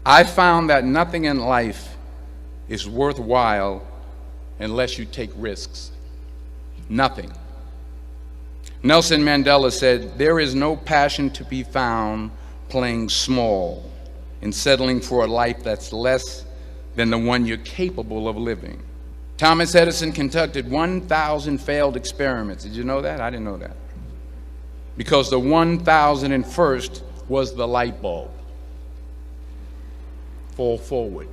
I found that nothing in life is worthwhile unless you take risks. Nothing. Nelson Mandela said, "There is no passion to be found playing small and settling for a life that's less than the one you're capable of living." Thomas Edison conducted 1,000 failed experiments. Did you know that? I didn't know that. Because the 1,001st was the light bulb. Fall forward.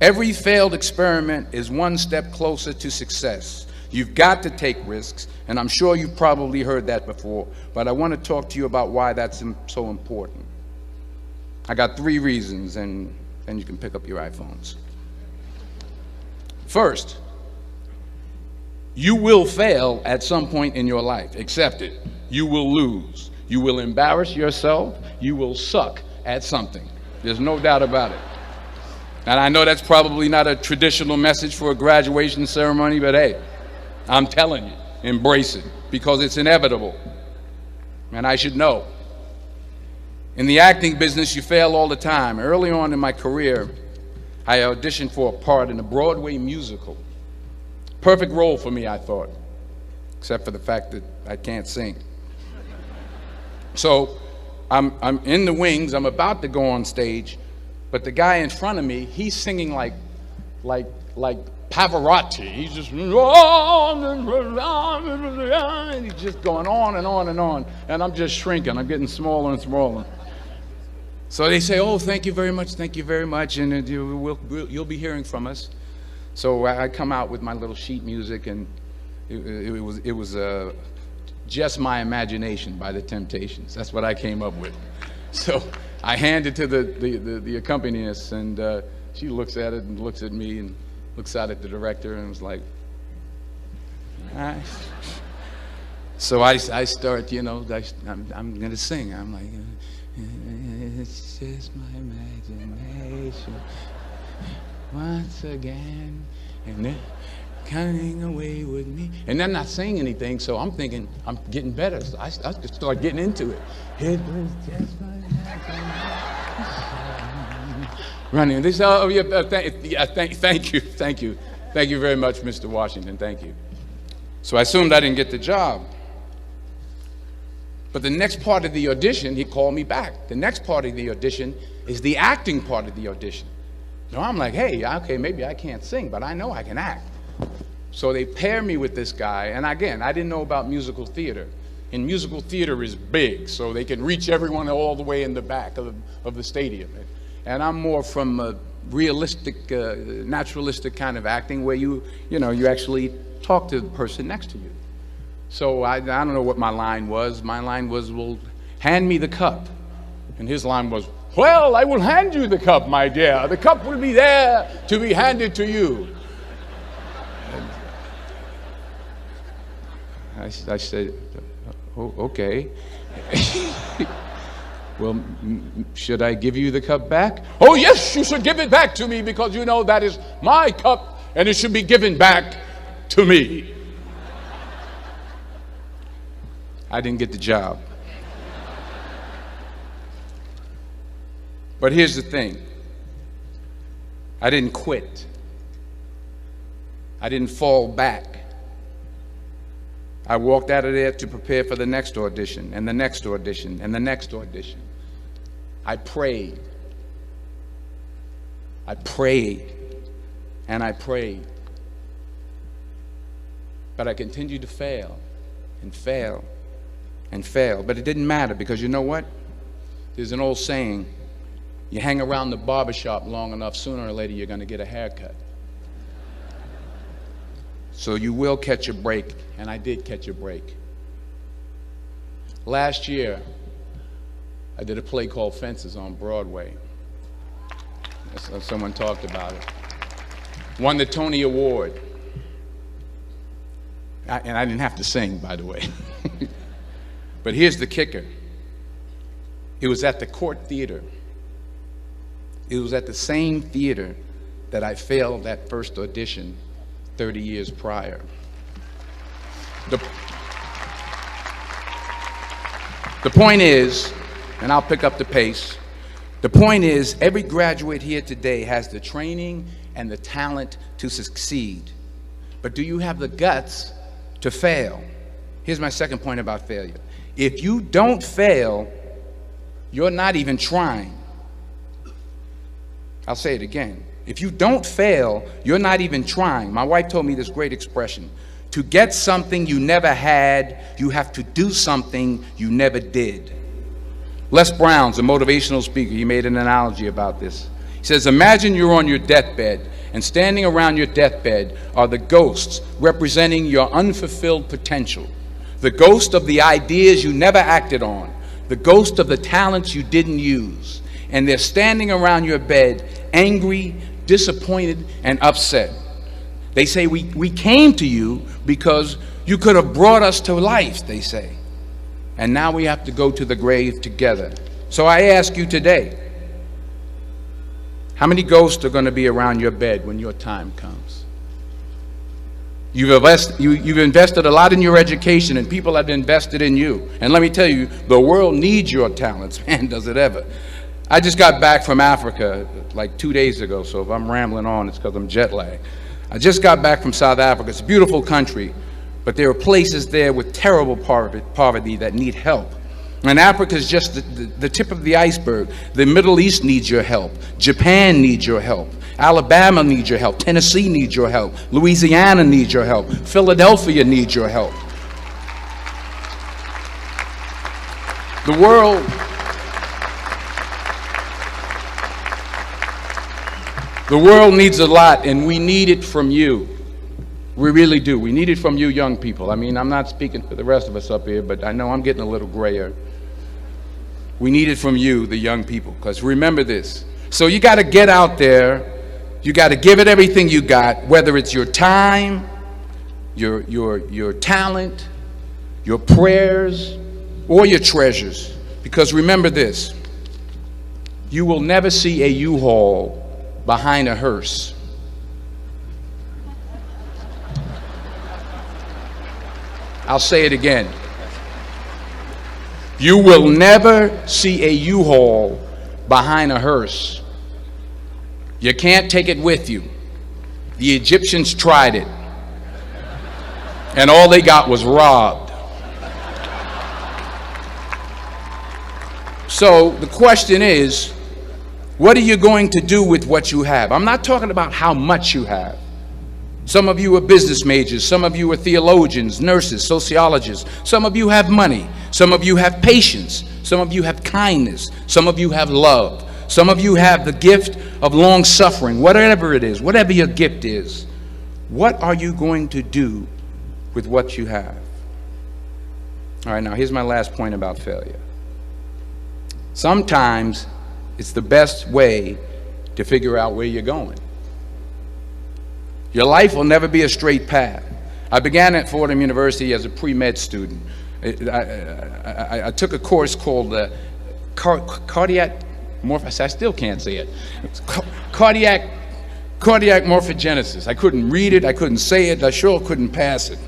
Every failed experiment is one step closer to success. You've got to take risks, and I'm sure you've probably heard that before, but I want to talk to you about why that's so important. I got 3 reasons, and then you can pick up your iPhones. First, you will fail at some point in your life. Accept it. You will lose. You will embarrass yourself. You will suck at something. There's no doubt about it. And I know that's probably not a traditional message for a graduation ceremony, but hey, I'm telling you, embrace it, because it's inevitable. And I should know. In the acting business, you fail all the time. Early on in my career, I auditioned for a part in a Broadway musical. Perfect role for me, I thought, except for the fact that I can't sing. So I'm in the wings, I'm about to go on stage, but the guy in front of me, he's singing like Pavarotti. He's just, and he's just going on and on and on, and I'm just shrinking. I'm getting smaller and smaller. So they say, "Oh, thank you very much, and you'll be hearing from us." So I come out with my little sheet music, and it was Just My Imagination by the Temptations. That's what I came up with. So I hand it to the accompanist, and she looks at it and looks at me and looks out at the director and was like, "Ah." So I start, I'm going to sing. I'm like, "It's just my imagination once again, and they're coming away with me." And I'm not saying anything, so I'm thinking I'm getting better. So I just start getting into it. It was just my imagination. Running. They say, "Oh, yeah, thank you very much, Mr. Washington. Thank you." So I assumed I didn't get the job. But the next part of the audition, he called me back. The next part of the audition is the acting part of the audition. So I'm like, hey, okay, maybe I can't sing, but I know I can act. So they pair me with this guy, and again, I didn't know about musical theater. And musical theater is big, so they can reach everyone all the way in the back of the stadium. And I'm more from a realistic, naturalistic kind of acting where you actually talk to the person next to you. So I don't know what my line was. My line was, "Well, hand me the cup." And his line was, "Well, I will hand you the cup, my dear. The cup will be there to be handed to you." And I said, "Oh, okay." "Well, should I give you the cup back?" "Oh, yes, you should give it back to me, because you know that is my cup and it should be given back to me." I didn't get the job. But here's the thing. I didn't quit. I didn't fall back. I walked out of there to prepare for the next audition, and the next audition, and the next audition. I prayed. I prayed, and I prayed. But I continued to fail, and fail, and fail. But it didn't matter, because you know what? There's an old saying, you hang around the barbershop long enough, sooner or later you're going to get a haircut. So you will catch a break, and I did catch a break. Last year, I did a play called Fences on Broadway. Someone talked about it. Won the Tony Award. And I didn't have to sing, by the way. But here's the kicker. It was at the Court Theater. It was at the same theater that I failed that first audition 30 years prior. The point is, and I'll pick up the pace, The point is, every graduate here today has the training and the talent to succeed. But do you have the guts to fail? Here's my second point about failure. If you don't fail, you're not even trying. I'll say it again. If you don't fail, you're not even trying. My wife told me this great expression. To get something you never had, you have to do something you never did. Les Brown's a motivational speaker. He made an analogy about this. He says, imagine you're on your deathbed, and standing around your deathbed are the ghosts representing your unfulfilled potential. The ghost of the ideas you never acted on. The ghost of the talents you didn't use. And they're standing around your bed, angry, disappointed, and upset. They say, we came to you because you could have brought us to life, they say. And now we have to go to the grave together. So I ask you today, how many ghosts are going to be around your bed when your time comes? You've invested a lot in your education, and people have invested in you. And let me tell you, the world needs your talents. Man, does it ever. I just got back from Africa like 2 days ago, so if I'm rambling on, it's because I'm jet lagged. I just got back from South Africa. It's a beautiful country, but there are places there with terrible poverty that need help. And Africa is just the tip of the iceberg. The Middle East needs your help. Japan needs your help. Alabama needs your help. Tennessee needs your help. Louisiana needs your help. Philadelphia needs your help. The world needs a lot, and we need it from you. We really do. We need it from you young people. I mean, I'm not speaking for the rest of us up here, but I know I'm getting a little grayer. We need it from you, the young people, because remember this. So you got to get out there. You got to give it everything you got, whether it's your time, your talent, your prayers, or your treasures. Because remember this. You will never see a U-Haul behind a hearse. I'll say it again. You will never see a U-Haul behind a hearse. You can't take it with you. The Egyptians tried it, and all they got was robbed. So the question is, what are you going to do with what you have? I'm not talking about how much you have. Some of you are business majors. Some of you are theologians, nurses, sociologists. Some of you have money. Some of you have patience. Some of you have kindness. Some of you have love. Some of you have the gift of long suffering. Whatever it is, whatever your gift is, what are you going to do with what you have? All right, now here's my last point about failure. Sometimes it's the best way to figure out where you're going. Your life will never be a straight path. I began at Fordham University as a pre-med student. I took a course called cardiac morphogenesis. I still can't say it. Cardiac morphogenesis. I couldn't read it. I couldn't say it. I sure couldn't pass it.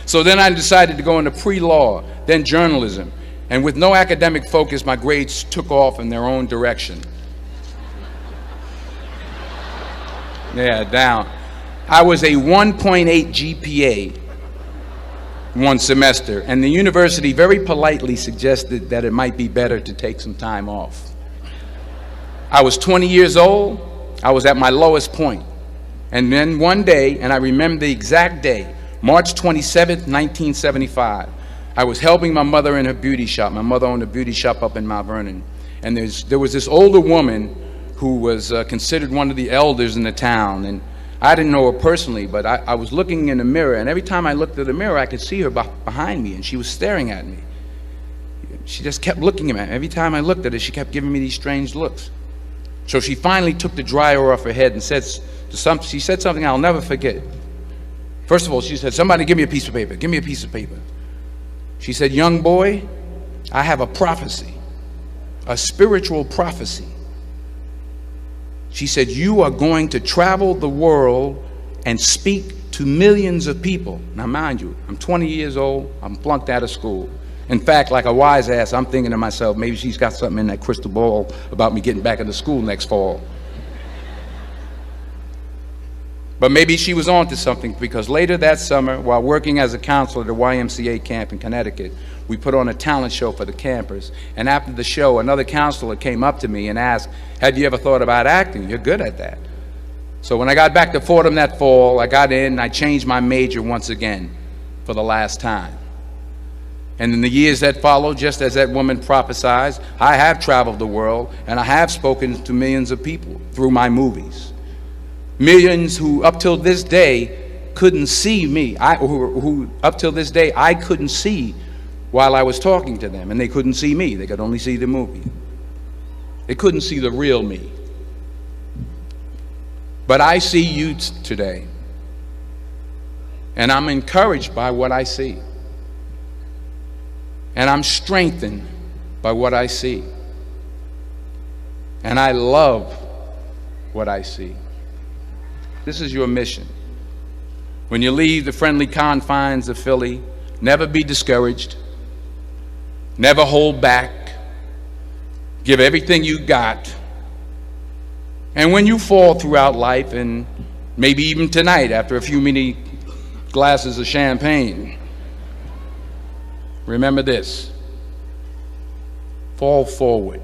So then I decided to go into pre-law, then journalism. And with no academic focus, my grades took off in their own direction. Yeah, down. I was a 1.8 GPA one semester, and the university very politely suggested that it might be better to take some time off. I was 20 years old. I was at my lowest point. And then one day, and I remember the exact day, March 27th, 1975, I was helping my mother in her beauty shop. My mother owned a beauty shop up in Mount Vernon. And there was this older woman who was considered one of the elders in the town. And I didn't know her personally, but I was looking in the mirror, and every time I looked at the mirror, I could see her behind me, and she was staring at me. She just kept looking at me. Every time I looked at her, she kept giving me these strange looks. So she finally took the dryer off her head and she said something I'll never forget. First of all, she said, "Somebody give me a piece of paper. Give me a piece of paper." She said, "Young boy, I have a prophecy, a spiritual prophecy." She said, "You are going to travel the world and speak to millions of people." Now, mind you, I'm 20 years old. I'm flunked out of school. In fact, like a wise ass, I'm thinking to myself, maybe she's got something in that crystal ball about me getting back into school next fall. But maybe she was on to something, because later that summer, while working as a counselor at a YMCA camp in Connecticut, we put on a talent show for the campers. And after the show, another counselor came up to me and asked, "Have you ever thought about acting? You're good at that." So when I got back to Fordham that fall, I got in and I changed my major once again for the last time. And in the years that followed, just as that woman prophesied, I have traveled the world and I have spoken to millions of people through my movies. Millions who up till this day couldn't see me, who up till this day I couldn't see while I was talking to them, and they couldn't see me, they could only see the movie. They couldn't see the real me. But I see you today, and I'm encouraged by what I see. And I'm strengthened by what I see. And I love what I see. This is your mission. When you leave the friendly confines of Philly, never be discouraged. Never hold back. Give everything you got. And when you fall throughout life, and maybe even tonight after a few many glasses of champagne, remember this: fall forward.